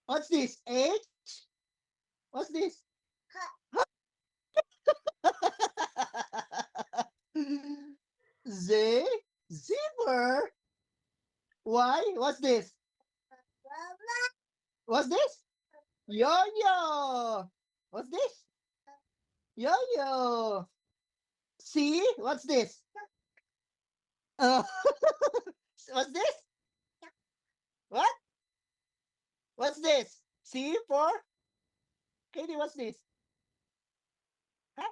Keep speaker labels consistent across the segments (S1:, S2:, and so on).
S1: What's this? H? What's this? Z? Zipper? Y? What's this? What's this? Yo-yo! What's this? Yo-yo! C? What's this? Uh, what's this? What? What's this? C for? Katie, what's this? Huh?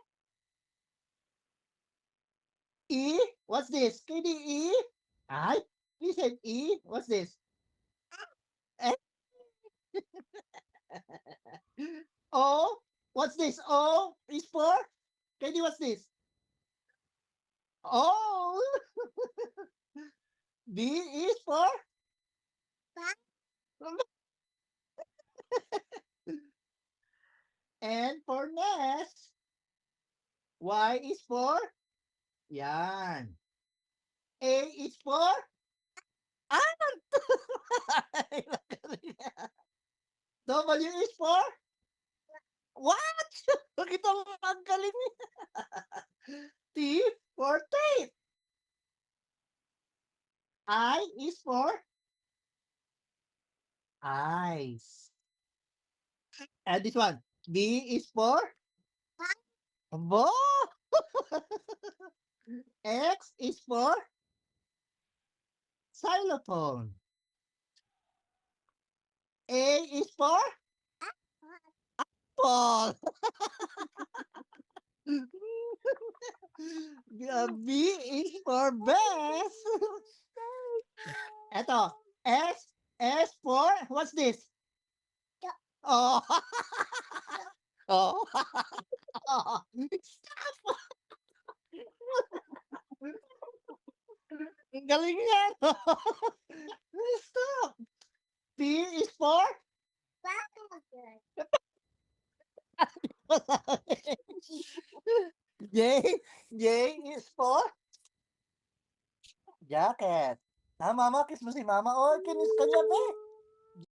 S1: E? What's this? Katie, E? I? You said E? What's this? Eh? O? What's this? O is for? Katie, what's this? Oh, B is for? And for nest. Y is for? Yan. A is for? Ant. W is for? What? Bakit ang galing niya? T for tape. I is for? Eyes. And this one. B is for? Bo. X is for? Xylophone. A is for? Ball. B is for best. Eto. S. S for? What's this? Oh. Oh. Stop. Ang galing yan. Stop. P is for? J. J is for? Jacket. Ah, mama, kiss mo si mama. Oh, kinis ka niya, be.